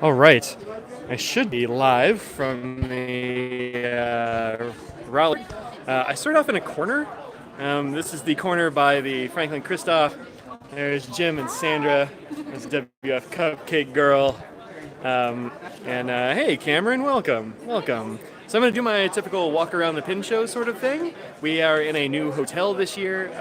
All right. I should be live from the rally. I started off in a corner. This is the corner by the Franklin Christoph. There's Jim and Sandra. There's WF Cupcake Girl. And hey, Cameron, welcome. Welcome. So I'm going to do my typical walk around the pin show sort of thing. We are in a new hotel this year.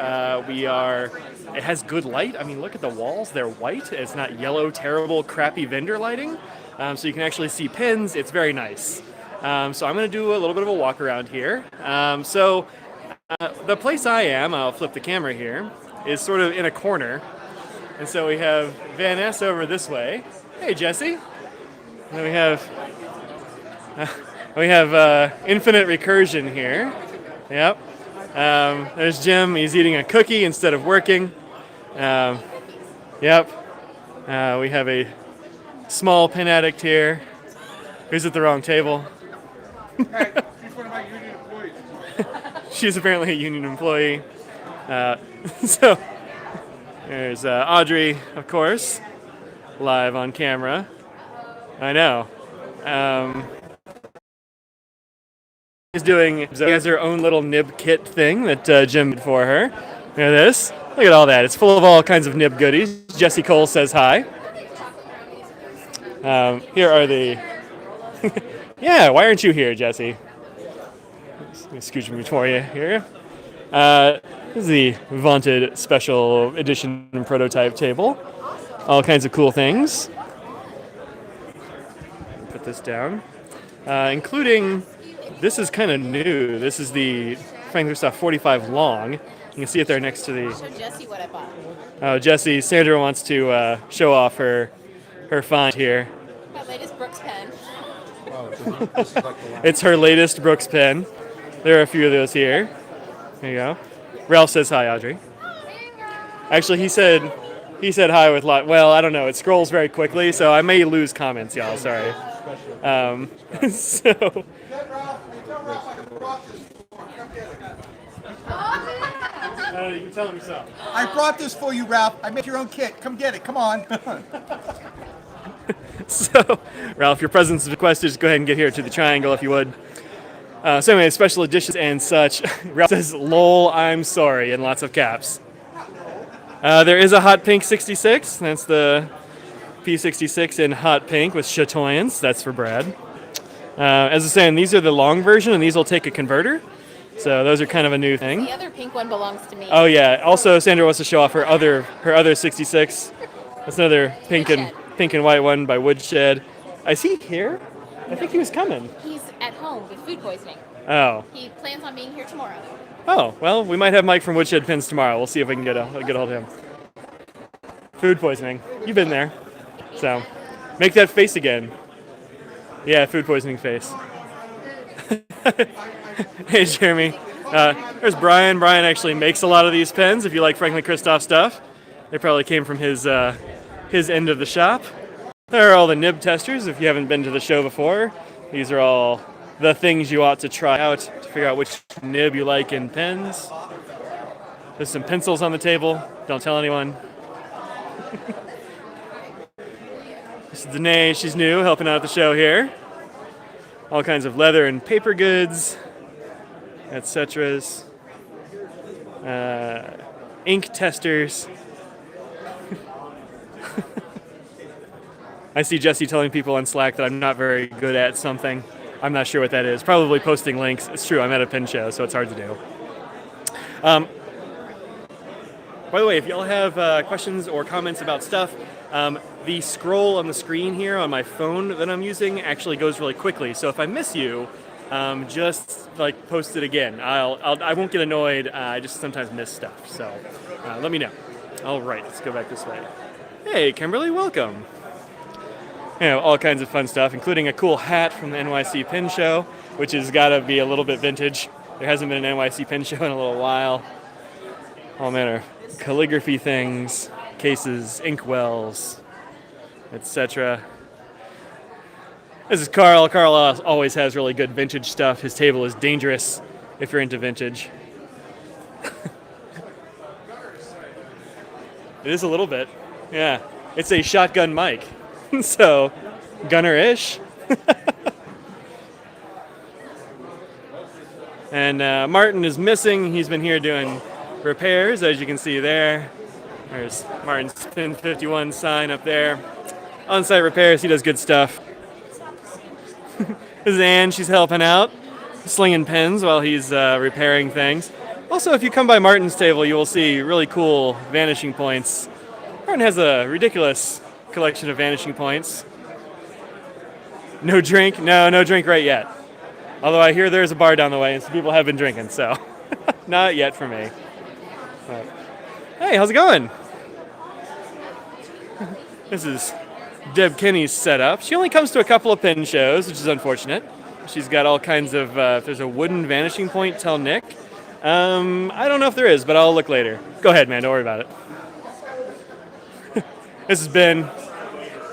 It has good light. I mean, look at the walls. They're white. It's not yellow, terrible, crappy vendor lighting. So you can actually see pins. It's very nice. So I'm going to do a little bit of a walk around here. The place I am, I'll flip the camera here, is sort of in a corner. And so we have Van Ness over this way. Hey, Jesse. And then we have infinite recursion here. Yep. There's Jim. He's eating a cookie instead of working. Yep. We have a small pin addict here. Who's at the wrong table? Hey, she's one of my union employees. She's apparently a union employee. So there's Audrey, of course, live on camera. I know. She has her own little nib kit thing that Jim did for her. Look at this. Look at all that. It's full of all kinds of nib goodies. Jesse Cole says hi. Here are the... Yeah, why aren't you here, Jesse? Let me scooch me before you here. This is the vaunted special edition prototype table. All kinds of cool things. Put this down. Including, this is kind of new. This is the Franklin Christoph 45 long. You can see it there next to the... Show Jessie what I bought. Oh, Jessie, Sandra wants to show off her find here. My latest Brooks pen. It's her latest Brooks pen. There are a few of those here. There you go. Ralph says hi, Audrey. Actually, he said hi with lot. Well, I don't know. It scrolls very quickly, so I may lose comments, y'all. Sorry. So. You can tell him yourself. I brought this for you, Ralph. I made your own kit. Come get it. Come on. So, Ralph, your presence is requested. Just go ahead and get here to the triangle if you would. So anyway, special editions and such. Ralph says, "Lol, I'm sorry," in lots of caps. There is a hot pink 66. That's the P66 in hot pink with chatoyance. That's for Brad. As I was saying, these are the long version, and these will take a converter. So those are kind of a new thing. The other pink one belongs to me. Oh yeah. Also, Sandra wants to show off her other 66. That's another pink and white one by Woodshed. Is he here? I think he was coming. He's at home with food poisoning. Oh. He plans on being here tomorrow. Oh, well, we might have Mike from Woodshed Pins tomorrow. We'll see if we can get a hold of him. Food poisoning. You've been there. So, make that face again. Yeah, food poisoning face. Hey, Jeremy. There's Brian. Brian actually makes a lot of these pens, if you like Franklin Christoph stuff. They probably came from his end of the shop. There are all the nib testers, if you haven't been to the show before. These are all the things you ought to try out to figure out which nib you like in pens. There's some pencils on the table. Don't tell anyone. This is Danae. She's new, helping out at the show here. All kinds of leather and paper goods, etc. Ink testers. I see Jesse telling people on Slack that I'm not very good at something. I'm not sure what that is. Probably posting links. It's true, I'm at a pin show, so it's hard to do. By the way, if y'all have questions or comments about stuff, the scroll on the screen here on my phone that I'm using actually goes really quickly. So if I miss you, just like post it again. I won't get annoyed. I just sometimes miss stuff. So let me know. All right, let's go back this way. Hey, Kimberly, welcome. You know, all kinds of fun stuff, including a cool hat from the NYC Pin Show, which has got to be a little bit vintage. There hasn't been an NYC Pin Show in a little while. All manner of calligraphy things, cases, inkwells, etc. This is Carl. Carl always has really good vintage stuff. His table is dangerous if you're into vintage. It is a little bit. Yeah. It's a shotgun mic. So Gunner-ish. And Martin is missing. He's been here doing repairs, as you can see there. There's Martin's Pin 51 sign up there. On-site repairs, he does good stuff. This is Ann, she's helping out, slinging pins while he's repairing things. Also, if you come by Martin's table, you will see really cool vanishing points. Martin has a ridiculous collection of vanishing points. No drink? No drink right yet. Although I hear there's a bar down the way and some people have been drinking, so not yet for me. But, hey, how's it going? This is Deb Kinney's setup. She only comes to a couple of pin shows, which is unfortunate. She's got all kinds of, if there's a wooden vanishing point, tell Nick. I don't know if there is, but I'll look later. Go ahead, man, don't worry about it. This is Ben.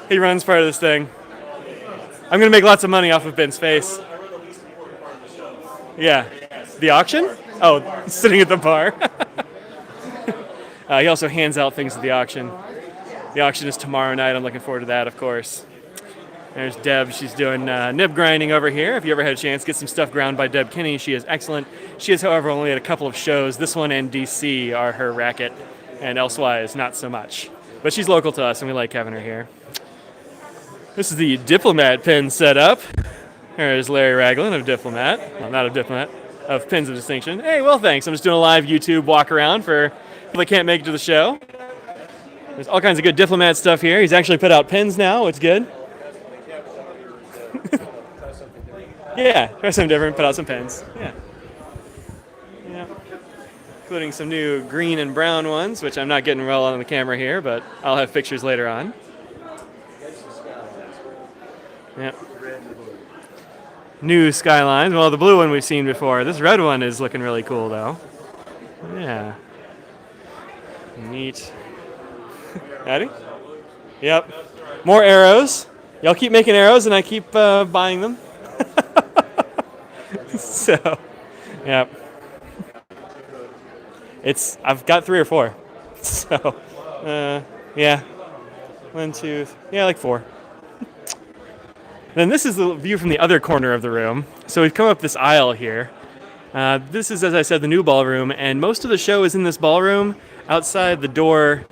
He runs part of this thing. I'm going to make lots of money off of Ben's face. Yeah. The auction? Oh, sitting at the bar. He also hands out things at the auction. The auction is tomorrow night. I'm looking forward to that, of course. There's Deb. She's doing nib grinding over here. If you ever had a chance, get some stuff ground by Deb Kinney. She is excellent. She has, however, only had a couple of shows. This one and DC are her racket, and elsewise, not so much. But she's local to us, and we like having her here. This is the Diplomat pin setup. There's Larry Raglan of Diplomat. Well, not of Diplomat, of Pins of Distinction. Hey, well, thanks. I'm just doing a live YouTube walk around for people that can't make it to the show. There's all kinds of good Diplomat stuff here. He's actually put out pins now. It's good. Yeah, try something different. Put out some pins. Yeah. Including some new green and brown ones, which I'm not getting well on the camera here, but I'll have pictures later on. Yep. New skylines. Well, the blue one we've seen before. This red one is looking really cool, though. Yeah. Neat. Ready? Yep. More arrows. Y'all keep making arrows, and I keep buying them. So, yep. I've got 3 or 4. So, yeah. 1, 2, yeah, like 4. Then this is the view from the other corner of the room. So we've come up this aisle here. This is, as I said, the new ballroom, and most of the show is in this ballroom. Outside the door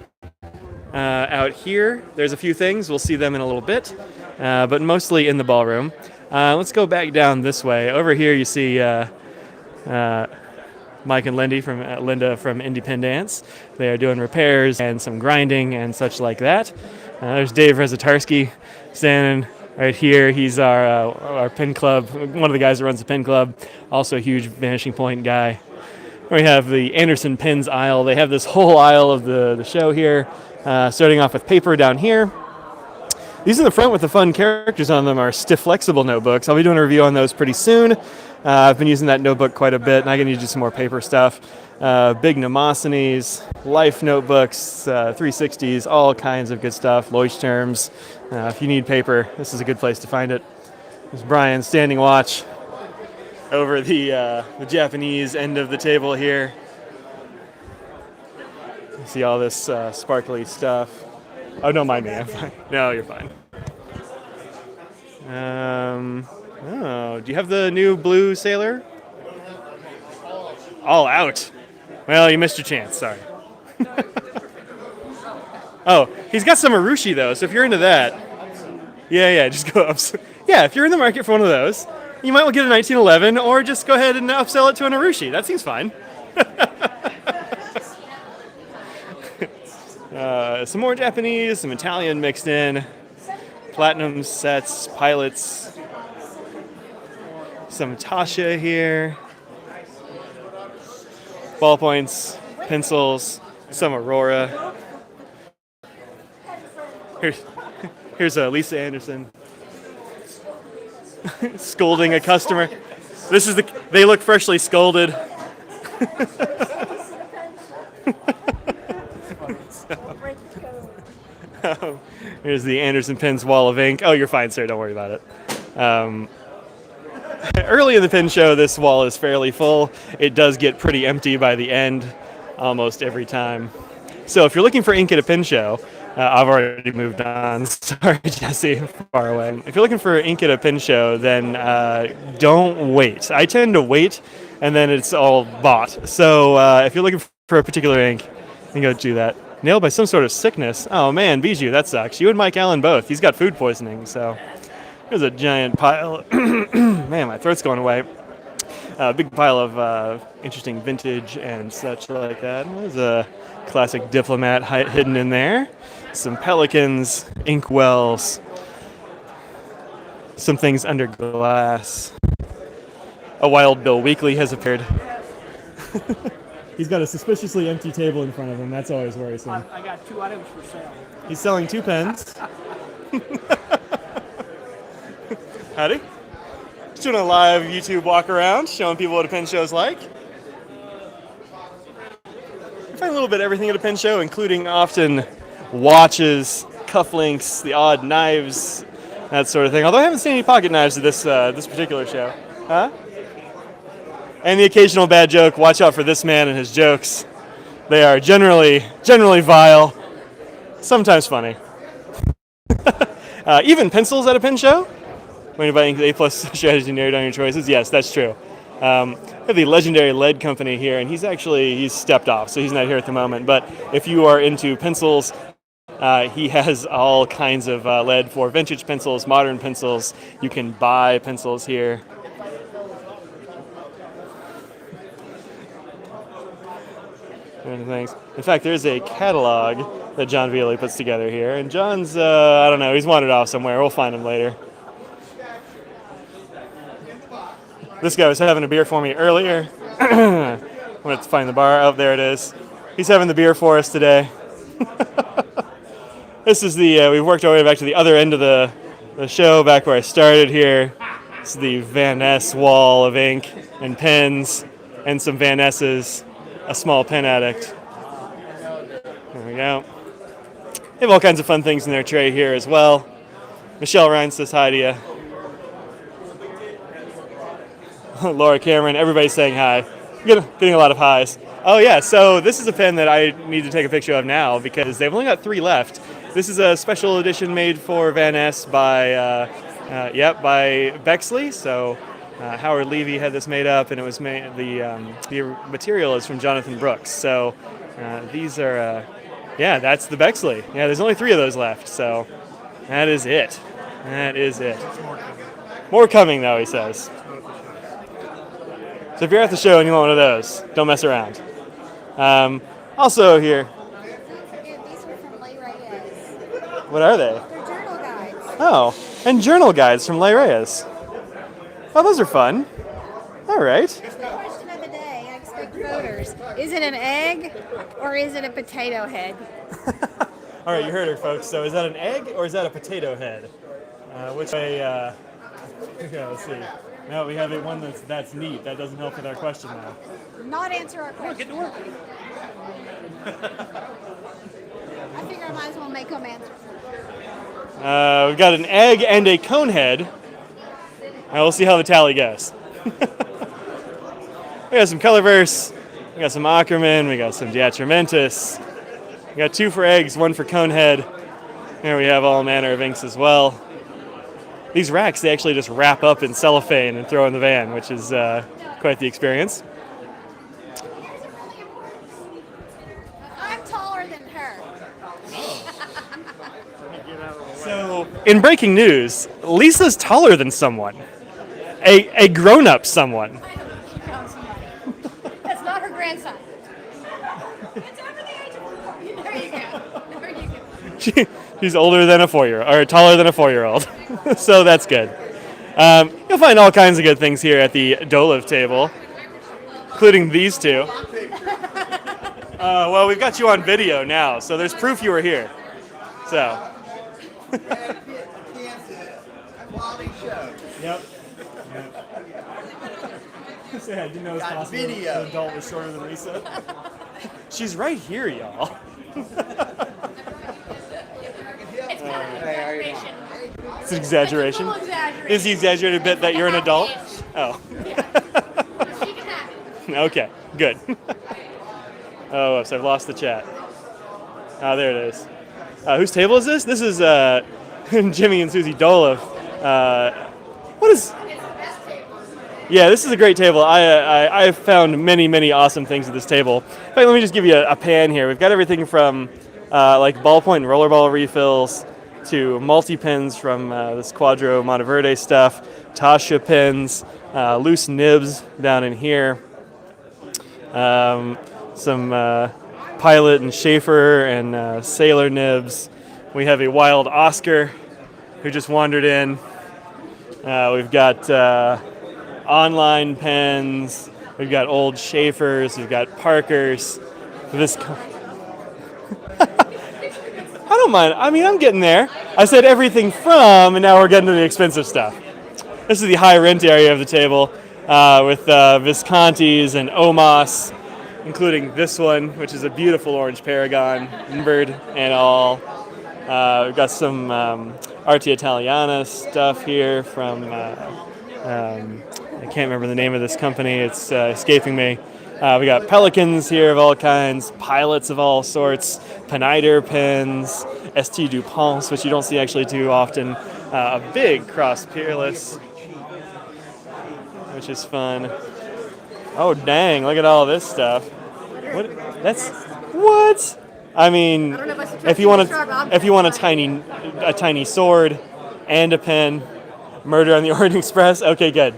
out here, there's a few things. We'll see them in a little bit, but mostly in the ballroom. Let's go back down this way. Over here you see Mike and Linda from Independence. They are doing repairs and some grinding and such like that. There's Dave Rezatarski standing right here. He's our pin club, one of the guys that runs the pin club, also a huge vanishing point guy. We have the Anderson Pins aisle. They have this whole aisle of the show here, starting off with paper down here. These in the front with the fun characters on them are Stiff Flexible notebooks. I'll be doing a review on those pretty soon. I've been using that notebook quite a bit, and I'm going to use some more paper stuff. Big Mnemosynes, Life notebooks, 360s, all kinds of good stuff. Leuchtturms. If you need paper, this is a good place to find it. There's Brian standing watch over the Japanese end of the table here. You see all this sparkly stuff. Oh, don't mind me. I'm fine. No, you're fine. Oh, do you have the new blue sailor? All out. Well, you missed your chance. Sorry. Oh, he's got some Arushi, though, so if you're into that, yeah, just go up. Yeah, if you're in the market for one of those, you might well get a 1911, or just go ahead and upsell it to an Arushi. That seems fine. Some more Japanese, some Italian mixed in, platinum sets, pilots, some Tasha here, ballpoints, pencils, some Aurora. Here's Lisa Anderson scolding a customer. They look freshly scolded. Here's the Anderson Pins wall of ink. Oh, you're fine, sir. Don't worry about it. Early in the pin show, this wall is fairly full. It does get pretty empty by the end, almost every time. So if you're looking for ink at a pin show, I've already moved on. Sorry, Jesse, far away. If you're looking for ink at a pen show, then don't wait. I tend to wait, and then it's all bought. So if you're looking for a particular ink, you can go do that. Nailed by some sort of sickness. Oh man, Bijou, that sucks. You and Mike Allen both. He's got food poisoning, so there's a giant pile. Man, my throat's going away. A big pile of interesting vintage and such like that. There's a classic Diplomat hidden in there. Some Pelicans, inkwells, some things under glass. A Wild Bill Weekly has appeared. He's got a suspiciously empty table in front of him. That's always worrisome. I got 2 items for sale. He's selling 2 pens. Howdy. Just doing a live YouTube walk around, showing people what a pen show's like. I find a little bit of everything at a pen show, including often watches, cufflinks, the odd knives, that sort of thing. Although I haven't seen any pocket knives at this particular show. Huh? And the occasional bad joke. Watch out for this man and his jokes. They are generally vile, sometimes funny. Even pencils at a pen show. When you're buying the A+ strategy, narrow down your choices. Yes, that's true. We have the legendary lead company here, and he's stepped off, so he's not here at the moment. But if you are into pencils, he has all kinds of lead for vintage pencils, modern pencils. You can buy pencils here. Things. In fact, there's a catalog that John Vealey puts together here, and John's, I don't know, he's wandered off somewhere. We'll find him later. This guy was having a beer for me earlier. I went to find the bar. Oh, there it is. He's having the beer for us today. This is we've worked our way back to the other end of the show, back where I started here. This is the Van Ness wall of ink and pens and some Van Nesses, a small pen addict. There we go. They have all kinds of fun things in their tray here as well. Michelle Ryan says hi to you. Laura Cameron, everybody's saying hi. Getting a lot of highs. Oh yeah, so this is a pen that I need to take a picture of now because they've only got 3 left. This is a special edition made for Van Ness by Bexley. So Howard Levy had this made up, and it was made. The material is from Jonathan Brooks. So these are, that's the Bexley. Yeah, there's only 3 of those left. So that is it. That is it. More coming, though, he says. So if you're at the show and you want one of those, don't mess around. Also here. Don't forget, these are from Lay Reyes. What are they? They're journal guides. Oh, and journal guides from Lay Reyes. Oh, those are fun. All right. The question of the day, I expect voters. Is it an egg or is it a potato head? All right, you heard her, folks. So is that an egg or is that a potato head? Which way? Yeah, let's see. No, we have one that's neat. That doesn't help with our question now. Not answer our question. Get to work. I figure I might as well make them answer. We've got an egg and a cone head. We'll see how the tally goes. We got some Colorverse. We got some Ackerman. We got some Diatramentis. We got 2 for eggs, 1 for cone head. Here we have all manner of inks as well. These racks, they actually just wrap up in cellophane and throw in the van, which is quite the experience. I'm taller than her. So, in breaking news, Lisa's taller than someone. A grown-up someone. That's not her grandson. It's over the age of 4. There you go. There you go. She's older than a 4-year-old, or taller than a 4-year-old. So that's good. You'll find all kinds of good things here at the Dolive table, including these 2. Well, we've got you on video now, so there's proof you were here. So. Quality show. Yep. Yeah, I didn't know it was Got possible video. that an adult was shorter than Lisa. She's right here, y'all. It's kind of an exaggeration. It's an exaggeration. It's a full exaggeration. Is the exaggerated bit that you're an adult? Half Oh. inch. She can have it. Okay, good. Oh, oops, I've lost the chat. Oh, there it is. Whose table is this? This is Jimmy and Susie Doloff. What is? Yeah, this is a great table. I have found many awesome things at this table. In fact, let me just give you a pan here. We've got everything from like ballpoint and rollerball refills to multi-pins from this Quadro Monteverde stuff, Tasha pins, loose nibs down in here, some Pilot and Schaefer and Sailor nibs. We have a wild Oscar who just wandered in. We've got online pens. We've got old Schaefers. We've got Parkers. This. I don't mind. I mean, I'm getting there. I said everything from, and now we're getting to the expensive stuff. This is the high rent area of the table with Viscontis and Omos, including this one, which is a beautiful orange Paragon, bird and all. We've got some Arte Italiana stuff here from, I can't remember the name of this company. It's escaping me. We got Pelicans here of all kinds, Pilots of all sorts, Peniter pens, ST DuPonts, which you don't see actually too often. A big Cross Peerless, which is fun. Oh dang! Look at all this stuff. What? That's what? I mean, if you want a tiny sword and a pen, Murder on the Orient Express. Okay, good.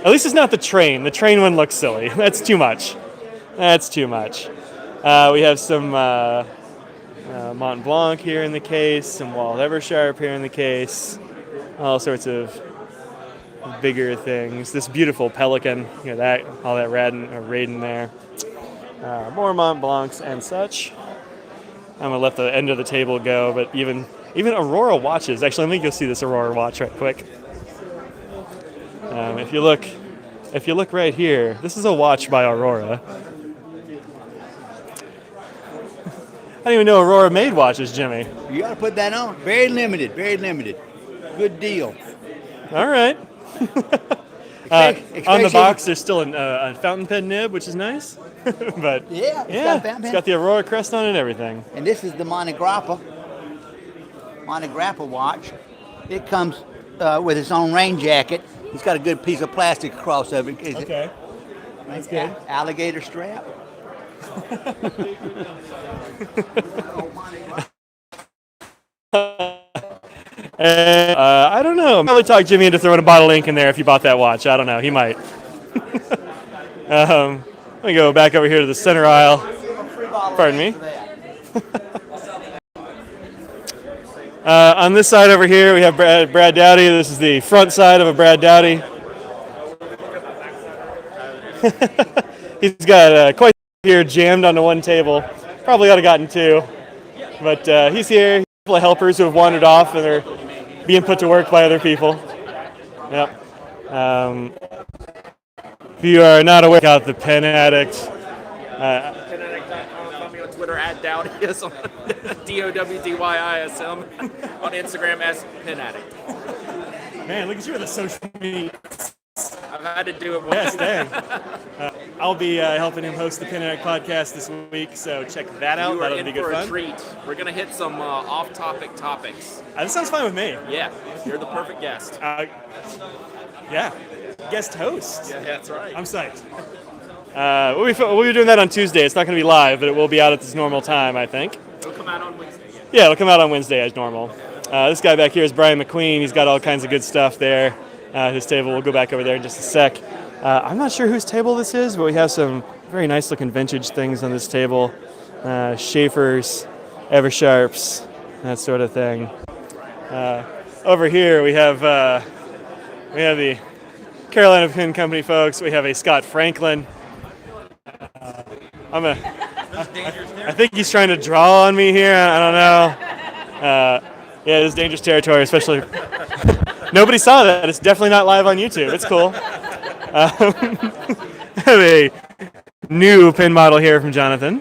At least it's not the train. The train one looks silly. That's too much. That's too much. We have some Mont Blanc here in the case, some Wald Eversharp here in the case, all sorts of bigger things. This beautiful Pelican, you know, that all that Raiden there. More Mont Blancs and such. I'm gonna let the end of the table go, but even Aurora watches. Actually, let me go see this Aurora watch right quick. If you look right here, this is a watch by Aurora. I didn't even know Aurora made watches, Jimmy. You got to put that on. Very limited. Good deal. All right. On the box, there's still a fountain pen nib, which is nice. But yeah, it's got the Aurora crest on it and everything. And this is the Monte Grappa watch. It comes with its own rain jacket. It's got a good piece of plastic across of it. Okay. That's good. Alligator strap. I don't know. Probably talk Jimmy into throwing a bottle of ink in there if you bought that watch. I don't know. He might. Let me go back over here to the center aisle. Pardon me. On this side over here, we have Brad Dowdy. This is the front side of a Brad Dowdy. He's got quite here jammed onto one table. Probably would have gotten two. But he's here. He's a couple of helpers who have wandered off and are being put to work by other people. Yep. If you are not aware, out the Pen Addict. PenAddict.com. Follow me on Twitter at Dowdyism. DOWDYISM. On Instagram as PenAddict. Man, look at you with the social media. I've had to do it once. Yes, dang. I'll be helping him host the Pen Addict podcast this week, so check that out. You are That'll be in good for fun. a treat. We're going to hit some off-topic topics. That sounds fine with me. Yeah, you're the perfect guest. Yeah, guest host. Yeah, that's right. I'm psyched. We'll be doing that on Tuesday. It's not going to be live, but it will be out at this normal time, I think. It'll come out on Wednesday. Yeah, it'll come out on Wednesday as normal. This guy back here is Brian McQueen. He's got all kinds of good stuff there. His table, we'll go back over there in just a sec. I'm not sure whose table this is, but we have some very nice looking vintage things on this table. Schaefers, Eversharps, that sort of thing. Over here we have the Carolina Pin Company folks. We have a Scott Franklin. I think he's trying to draw on me here. I don't know. Yeah, this is dangerous territory, especially. Nobody saw that. It's definitely not live on YouTube. It's cool. I have a new pin model here from Jonathan.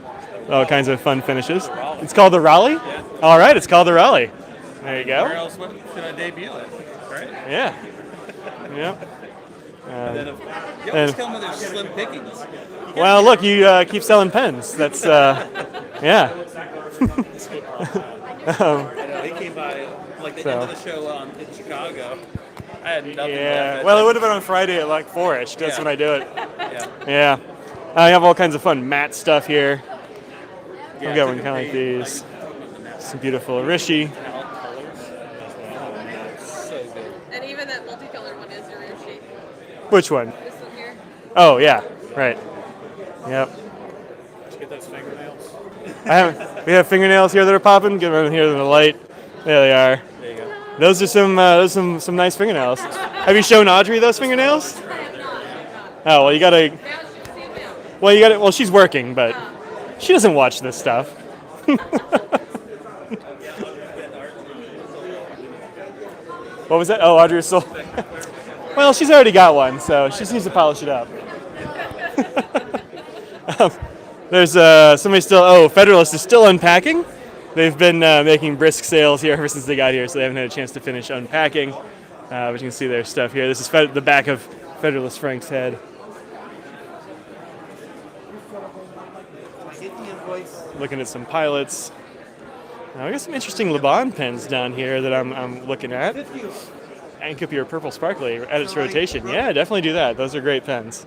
All kinds of fun finishes. It's called the Raleigh? Yeah. All right, it's called the Raleigh. There you go. Where else should I debut it? Right? Yeah. Yep. You always tell me there's slim pickings. Well, look, you keep selling pens. That's, yeah. I know, he came by like the So. end of the show in Chicago. I had nothing Yeah. left. Well, it would have been on Friday at like 4ish. That's Yeah. when I do it. Yeah. Yeah. I have all kinds of fun mat stuff here. Yeah, I've got I one took kind a of like page, these. like, Some beautiful Rishi. so good. And even that multicolored one is your shape. Which one? This one here. Oh, yeah. Right. Yep. Get those fingernails. We have fingernails here that are popping. Get them in here in the light. There they are. There you go. Those are some nice fingernails. Have you shown Audrey those fingernails? Oh, well, you gotta. Well, she's working, but she doesn't watch this stuff. What was that? Oh, Audrey still. Well, she's already got one, so she just needs to polish it up. There's somebody still. Oh, Federalist is still unpacking. They've been making brisk sales here ever since they got here, so they haven't had a chance to finish unpacking. But you can see their stuff here. This is the back of Federalist Frank's head. Looking at some pilots. I got some interesting Le Bon pens down here that I'm looking at. And could be your purple sparkly at its rotation. Yeah, definitely do that. Those are great pens.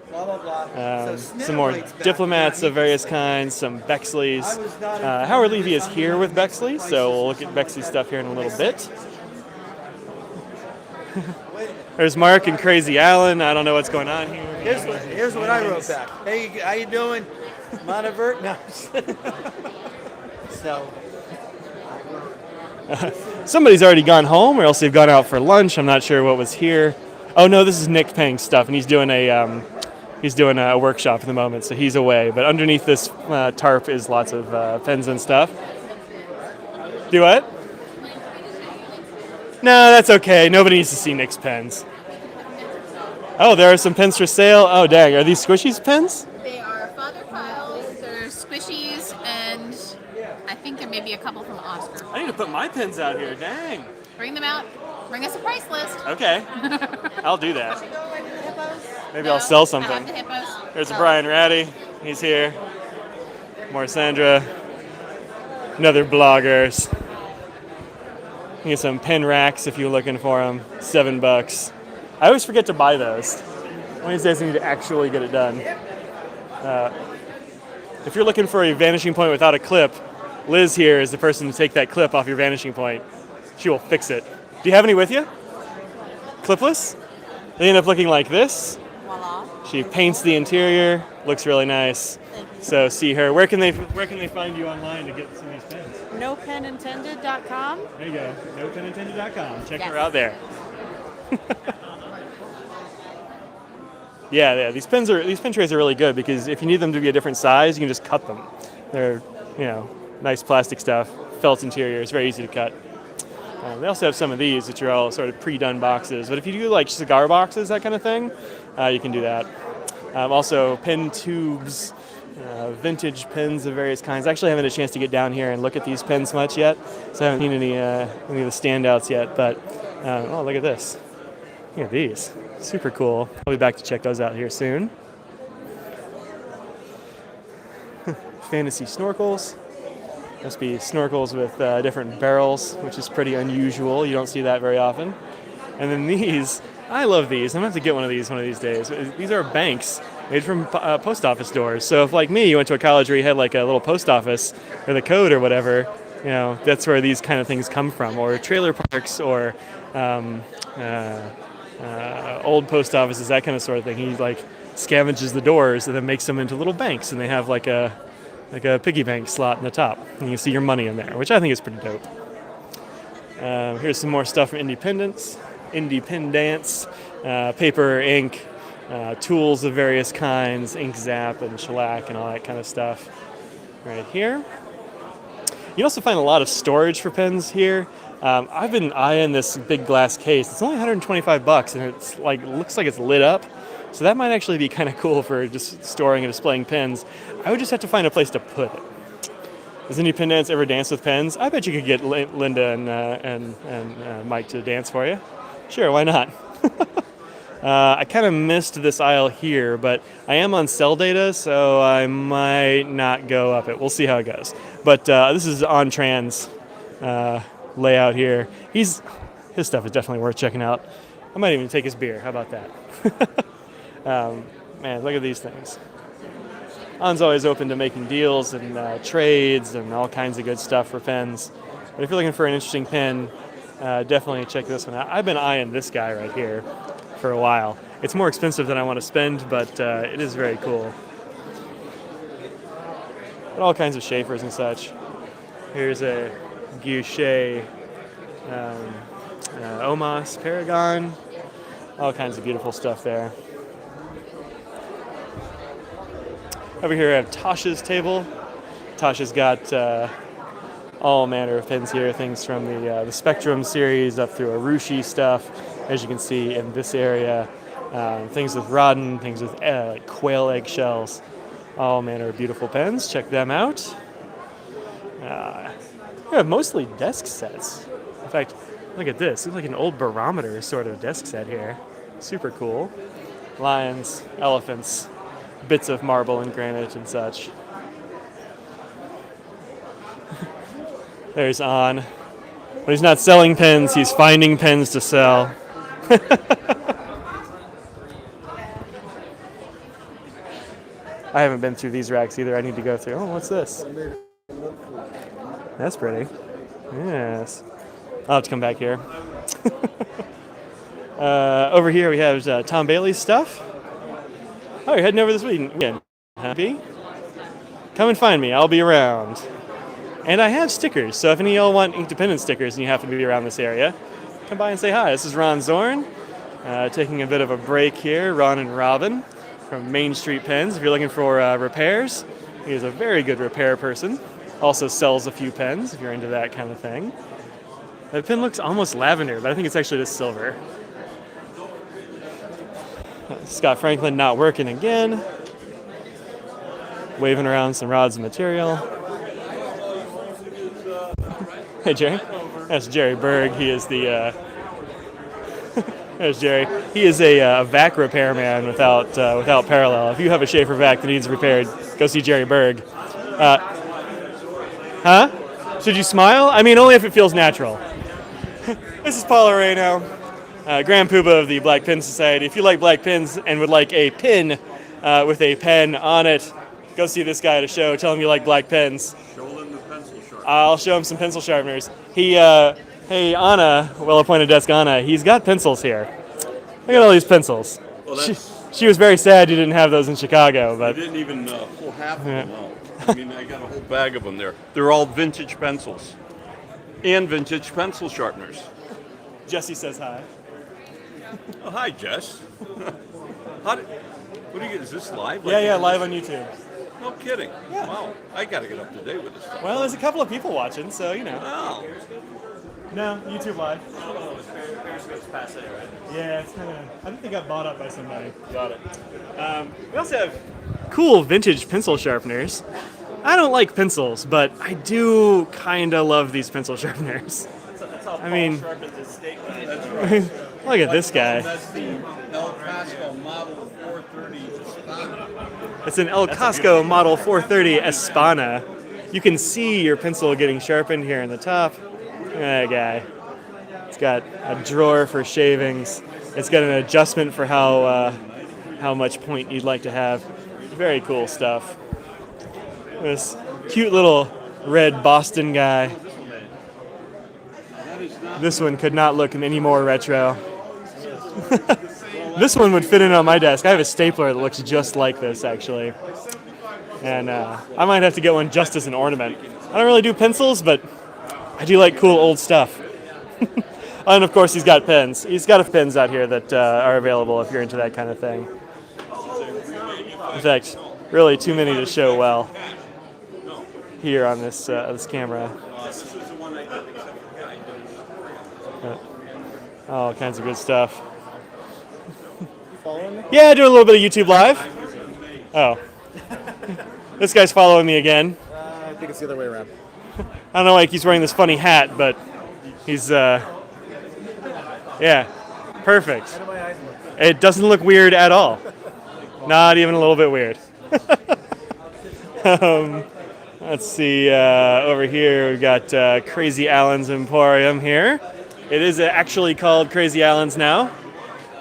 Some more diplomats of various kinds, some Bexleys. Howard Levy is here with Bexley, so we'll look at Bexley stuff here in a little bit. There's Mark and Crazy Alan. I don't know what's going on here. Here's what I wrote back. Hey, how you doing? Monivert? No. So. Somebody's already gone home, or else they've gone out for lunch. I'm not sure what was here. Oh no, this is Nick Pang's stuff, and he's doing a workshop at the moment, so he's away. But underneath this tarp is lots of pens and stuff. Do what? No, that's okay. Nobody needs to see Nick's pens. Oh, there are some pens for sale. Oh, dang. Are these Squishies pens? They are Father Kyle's, they're squishies, and I think there may be a couple from Oscar. I need to put my pens out here. Dang. Bring them out. Bring us a price list. Okay. I'll do that. Maybe No, I'll sell I something. like the hippos. There's a Brian Ratty. He's here. More Sandra. Another bloggers. You get some pen racks if you're looking for them. $7. I always forget to buy those. One of these days I need to actually get it done. If you're looking for a vanishing point without a clip, Liz here is the person to take that clip off your vanishing point. She will fix it. Do you have any with you? Clipless? They end up looking like this. Voila. She paints the interior. Looks really nice. So see her. Where can they find you online to get some of these pens? NoPenIntended.com. There you go. NoPenIntended.com. Check Yes. her out there. Yeah. These pen trays are really good because if you need them to be a different size, you can just cut them. They're, nice plastic stuff, felt interior. It's very easy to cut. They also have some of these, which are all sort of pre-done boxes. But if you do like cigar boxes, that kind of thing, you can do that. Also, pen tubes, vintage pens of various kinds. I actually haven't had a chance to get down here and look at these pens much yet, so I haven't seen any of the standouts yet. But oh, look at this! Look at these, super cool. I'll be back to check those out here soon. Fantasy snorkels. Must be snorkels with different barrels, which is pretty unusual. You don't see that very often. And then these, I love these. I'm gonna have to get one of these days. These are banks made from post office doors. So if, like me, you went to a college where you had like a little post office or the code or whatever, that's where these kind of things come from. Or trailer parks or old post offices, that kind of sort of thing. He like scavenges the doors and then makes them into little banks, and they have like a piggy bank slot in the top, and you see your money in there, which I think is pretty dope. Here's some more stuff from Independence, paper, ink, tools of various kinds, ink zap and shellac and all that kind of stuff right here. You also find a lot of storage for pens here. I've been eyeing this big glass case. It's only $125, and it's looks like it's lit up. So that might actually be kind of cool for just storing and displaying pens. I would just have to find a place to put it. Does Independence ever dance with pens? I bet you could get Linda and Mike to dance for you. Sure, why not? I kind of missed this aisle here, but I am on cell data, so I might not go up it. We'll see how it goes. But this is on trans layout here. His stuff is definitely worth checking out. I might even take his beer. How about that? Man, look at these things. On's always open to making deals and trades and all kinds of good stuff for pens. But if you're looking for an interesting pen, definitely check this one out. I've been eyeing this guy right here for a while. It's more expensive than I want to spend, but it is very cool. But all kinds of Schaeffers and such. Here's a Guichet Omos Paragon. All kinds of beautiful stuff there. Over here I have Tasha's table. Tasha's got all manner of pens here, things from the Spectrum series up through Arushi stuff, as you can see in this area. Things with Rodden, things with like quail eggshells, all manner of beautiful pens. Check them out. We have mostly desk sets. In fact, look at this. It's like an old barometer sort of desk set here. Super cool. Lions, elephants, bits of marble and granite and such. There's On. But he's not selling pens, he's finding pens to sell. I haven't been through these racks either. I need to go through. Oh, what's this? That's pretty. Yes. I'll have to come back here. Over here we have Tom Bailey's stuff. Oh, you're heading over this weekend. Happy? Come and find me. I'll be around. And I have stickers, so if any of y'all want Inkdependent stickers and you happen to be around this area, come by and say hi. This is Ron Zorn, taking a bit of a break here. Ron and Robin from Main Street Pens. If you're looking for repairs, he is a very good repair person. Also sells a few pens if you're into that kind of thing. The pen looks almost lavender, but I think it's actually just silver. Scott Franklin not working again. Waving around some rods of material. Hey, Jerry. That's Jerry Berg. He is the... There's Jerry. He is a vac repairman without parallel. If you have a Schaefer vac that needs repaired, go see Jerry Berg. Should you smile? I mean, only if it feels natural. This is Paul Areno, Grand Poobah of the Black Pen Society. If you like black pens and would like a pin with a pen on it, go see this guy at a show. Tell him you like black pens. Show him the pencil sharpener. I'll show him some pencil sharpeners. Hey, Anna, well-appointed desk Anna, he's got pencils here. Look at all these pencils. Well, She was very sad you didn't have those in Chicago, I but didn't even pull half of them out. I mean, I got a whole bag of them there. They're all vintage pencils and vintage pencil sharpeners. Jesse says hi. Oh, hi, Jess. What do you get? Is this live? Yeah, live on YouTube. No kidding. Yeah. Wow. I got to get up to date with this stuff. Well, there's a couple of people watching, so you know. Wow. No, YouTube live. Yeah, it's kind of. I think they got bought up by somebody. Got it. We also have cool vintage pencil sharpeners. I don't like pencils, but I do kind of love these pencil sharpeners. I mean, look at this guy. That's the El Casco Model 430 Espana. It's an El Casco Model 430 Espana. You can see your pencil getting sharpened here in the top. That guy. It's got a drawer for shavings. It's got an adjustment for how much point you'd like to have. Very cool stuff. This cute little red Boston guy. This one could not look any more retro. This one would fit in on my desk. I have a stapler that looks just like this, actually. And I might have to get one just as an ornament. I don't really do pencils, but I do like cool old stuff. And of course, he's got pens. He's got pens out here that are available if you're into that kind of thing. In fact, really too many to show well here on this camera. All kinds of good stuff. Yeah, doing a little bit of YouTube Live. Oh. This guy's following me again. I think it's the other way around. I don't know why he's wearing this funny hat, but he's, yeah, perfect. It doesn't look weird at all. Not even a little bit weird. Let's see, over here we've got Crazy Alan's Emporium here. It is actually called Crazy Alan's now.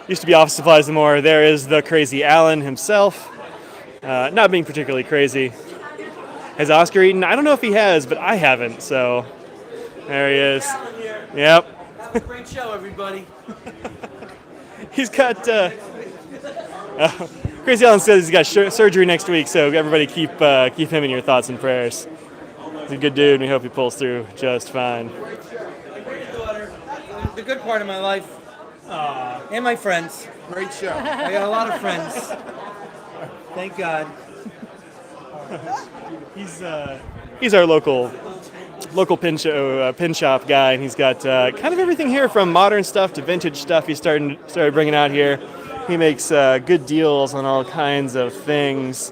Used to be Office Supplies and More. There is the Crazy Alan himself. Not being particularly crazy. Has Oscar eaten? I don't know if he has, but I haven't, so there he is. Yep. Great show, everybody. He's got... Crazy Alan says he's got surgery next week, so everybody keep him in your thoughts and prayers. He's a good dude, and we hope he pulls through just fine. The good part of my life. And my friends. Great show. I got a lot of friends. Thank God. He's our local pin shop guy, and he's got kind of everything here from modern stuff to vintage stuff. He started bringing out here. He makes good deals on all kinds of things.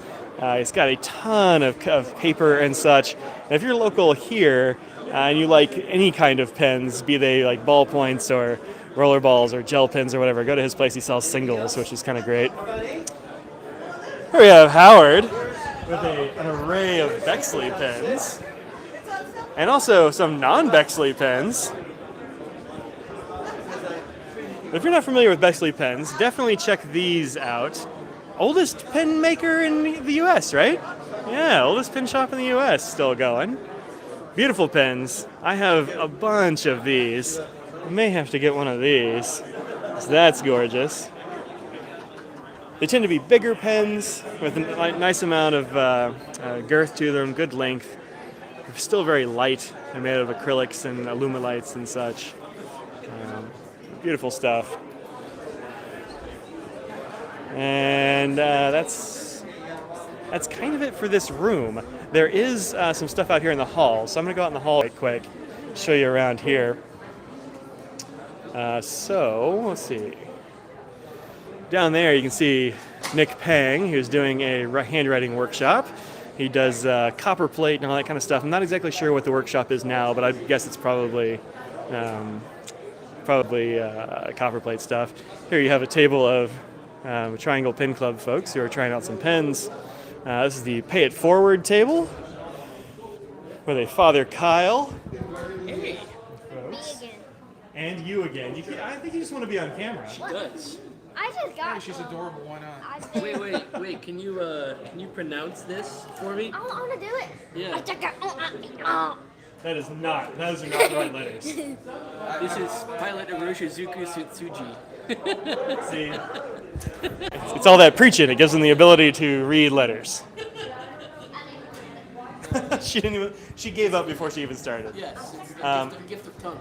He's got a ton of paper and such. And if you're local here and you like any kind of pens, be they like ballpoints or roller balls or gel pens or whatever, go to his place. He sells singles, which is kind of great. Here we have Howard with an array of Bexley pens and also some non-Bexley pens. If you're not familiar with Bexley pens, definitely check these out. Oldest pen maker in the U.S., right? Yeah, oldest pen shop in the U.S. still going. Beautiful pens. I have a bunch of these. I may have to get one of these. So that's gorgeous. They tend to be bigger pens with a nice amount of girth to them, good length. They're still very light. They're made of acrylics and alumilites and such. Beautiful stuff. And that's kind of it for this room. There is some stuff out here in the hall, so I'm going to go out in the hall right quick, show you around here. So, let's see. Down there you can see Nick Pang, who's doing a handwriting workshop. He does copper plate and all that kind of stuff. I'm not exactly sure what the workshop is now, but I guess it's probably copper plate stuff. Here you have a table of Triangle Pen Club folks who are trying out some pens. This is the Pay It Forward table with a Father Kyle. Hey, Me again. And you again. I think you just want to be on camera. she does. I just got. She's adorable. Why not? I've been, Wait. Can you pronounce this for me? I want to do it. Yeah. I took a. Those are not the right letters. This is Pilot Uroshizuku Sutsuji. See? It's all that preaching. It gives them the ability to read letters. She gave up before she even started. Yes, it's the gift of tongue.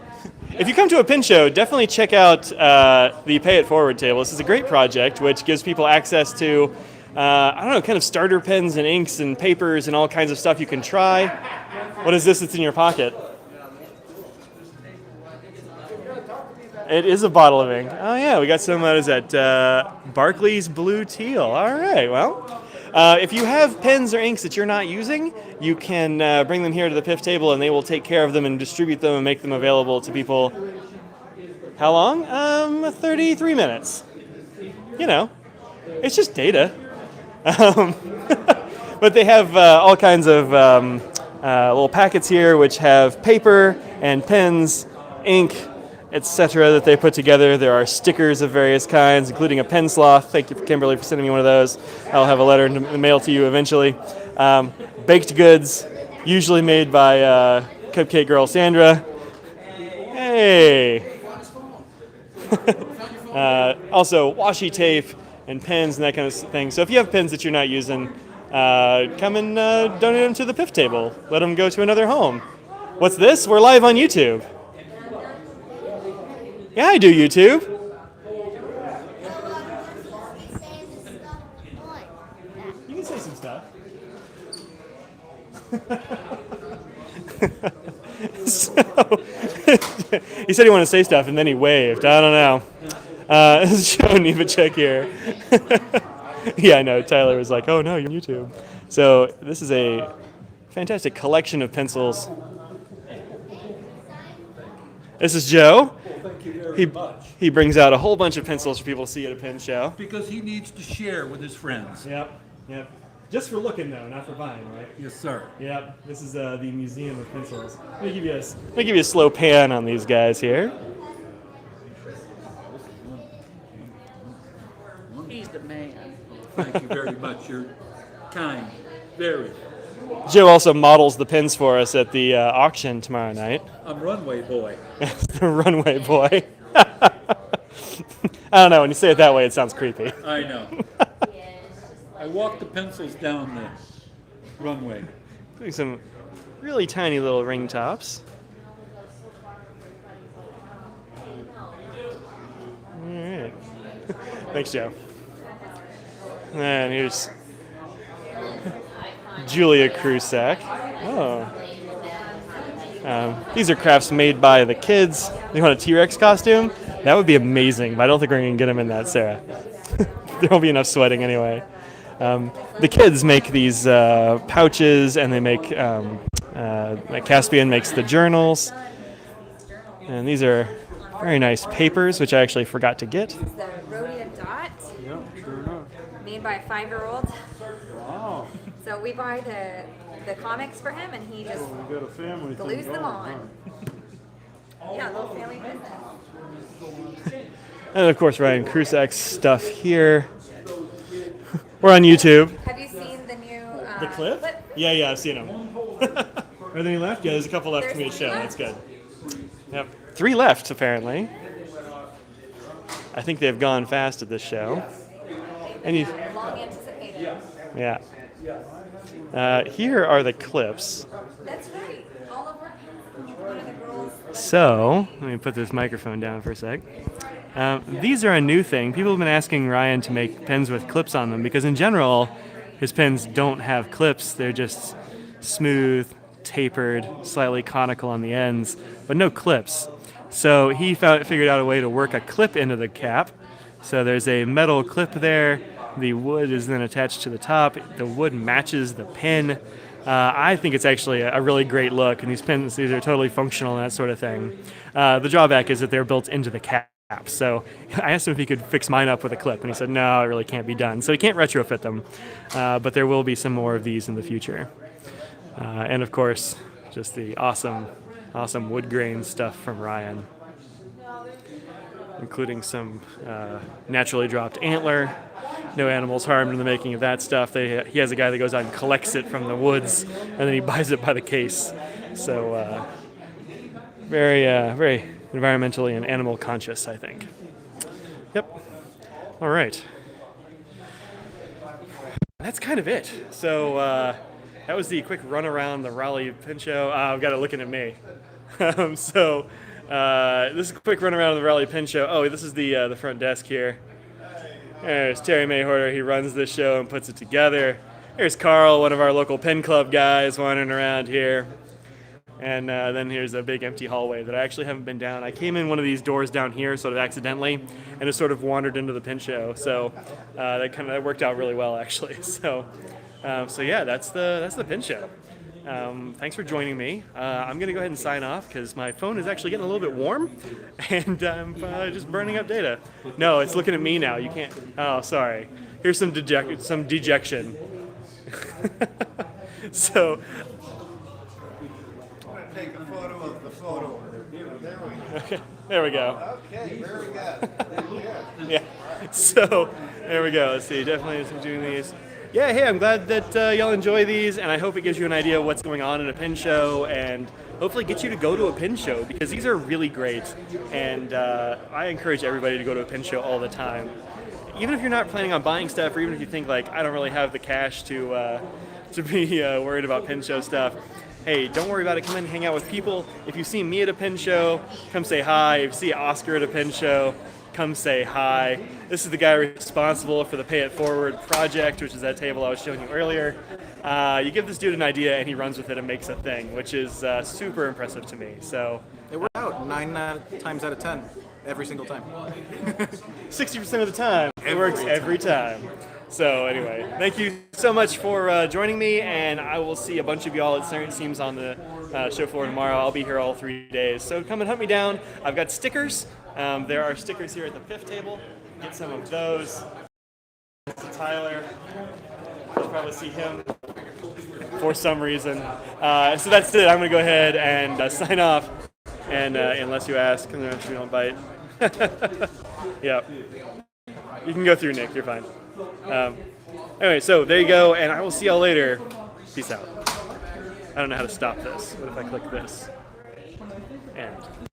If you come to a pen show, definitely check out the Pay It Forward table. This is a great project which gives people access to, kind of starter pens and inks and papers and all kinds of stuff you can try. What is this that's in your pocket? It is a bottle of ink. Oh yeah, we got some, what is that, Barclays Blue Teal. All right, well. If you have pens or inks that you're not using, you can bring them here to the PIF table and they will take care of them and distribute them and make them available to people. How long? 33 minutes. You know, it's just data. But they have all kinds of little packets here which have paper and pens, ink, etc. that they put together. There are stickers of various kinds, including a pen sloth. Thank you, Kimberly, for sending me one of those. I'll have a letter in the mail to you eventually. Baked goods, usually made by Cupcake Girl Sandra. Hey! Also, washi tape and pens and that kind of thing. So if you have pens that you're not using, come and donate them to the PIF table. Let them go to another home. What's this? We're live on YouTube. Yeah, I do YouTube. You can say some stuff. So, he said he wanted to say stuff, and then he waved. I don't know. This is Joe Nemechek here. Yeah, I know. Tyler was like, oh, no, you're on YouTube. So this is a fantastic collection of pencils. This is Joe. Thank you very much. He brings out a whole bunch of pencils for people to see at a pen show. Because he needs to share with his friends. Yep. Just for looking though, not for buying, right? Yes, sir. Yep. This is the Museum of Pencils. Let me give you a slow pan on these guys here. He's the man. Thank you very much. You're kind. Very. Joe also models the pins for us at the auction tomorrow night. I'm runway boy. The runway boy. I don't know. When you say it that way, it sounds creepy. I know. I walk the pencils down the runway. Doing some really tiny little ring tops. All right. Thanks, Joe. And here's Julia Crusack. Oh. These are crafts made by the kids. You want a T-Rex costume? That would be amazing, but I don't think we're going to get them in that, Sarah. There won't be enough sweating anyway. The kids make these pouches, and they make, Caspian makes the journals. And these are very nice papers, which I actually forgot to get. The Rhodia Dot. Yeah, sure enough. Made by a 5-year-old. Wow. So we buy the comics for him, and he just We got a family thing glues them going, on. Yeah, little family business. And of course, Ryan Crusack's stuff here. We're on YouTube. Have you seen the new The clip? Yeah, I've seen them. Are there any left? Yeah, there's a couple left for me to show. That's good. Yep. 3 left, apparently. I think they've gone fast at this show. And you, Long anticipated. yeah. Here are the clips. That's right. All over one of the girls. So, let me put this microphone down for a sec. These are a new thing. People have been asking Ryan to make pens with clips on them because in general, his pens don't have clips. They're just smooth, tapered, slightly conical on the ends, but no clips. So he figured out a way to work a clip into the cap. So there's a metal clip there. The wood is then attached to the top. The wood matches the pen. I think it's actually a really great look, and these are totally functional and that sort of thing. The drawback is that they're built into the cap. So I asked him if he could fix mine up with a clip, and he said, no, it really can't be done. So he can't retrofit them, but there will be some more of these in the future. And of course, just the awesome wood grain stuff from Ryan, including some naturally dropped antler. No animals harmed in the making of that stuff. He has a guy that goes out and collects it from the woods, and then he buys it by the case. So very environmentally and animal conscious, I think. Yep. All right. That's kind of it. So that was the quick run around the Raleigh Pen Show. I've got it looking at me. This is a quick run around of the Raleigh Pen Show. Oh, this is the front desk here. There's Terry Mayhorter. He runs this show and puts it together. Here's Carl, one of our local pen club guys, wandering around here. And then here's a big empty hallway that I actually haven't been down. I came in one of these doors down here sort of accidentally and just sort of wandered into the pen show. So that worked out really well, actually. So yeah, that's the pen show. Thanks for joining me. I'm going to go ahead and sign off because my phone is actually getting a little bit warm and I'm just burning up data. No, it's looking at me now. You can't. Oh, sorry. Here's some dejection. So. Take a photo of the photo. Okay, there we go. Okay, very good. Yeah. So there we go. Let's see. Definitely doing these. Yeah, hey, I'm glad that y'all enjoy these, and I hope it gives you an idea of what's going on in a pen show, and hopefully get you to go to a pen show, because these are really great, and I encourage everybody to go to a pen show all the time. Even if you're not planning on buying stuff, or even if you think, like, I don't really have the cash to be worried about pen show stuff, hey, don't worry about it. Come in and hang out with people. If you see me at a pen show, come say hi. If you see Oscar at a pen show, come say hi. This is the guy responsible for the Pay It Forward project, which is that table I was showing you earlier. You give this dude an idea and he runs with it and makes a thing, which is super impressive to me. So it worked out 9 times out of 10, every single time. 60% of the time, it works every time. So anyway, thank you so much for joining me, and I will see a bunch of y'all, it seems, on the show floor tomorrow. I'll be here all 3 days. So come and hunt me down. I've got stickers. There are stickers here at the fifth table. Get some of those. Tyler. You'll probably see him for some reason. So that's it. I'm going to go ahead and sign off. And unless you ask, unless you don't bite. Yep. You can go through, Nick. You're fine. Anyway, so there you go, and I will see y'all later. Peace out. I don't know how to stop this. What if I click this? And.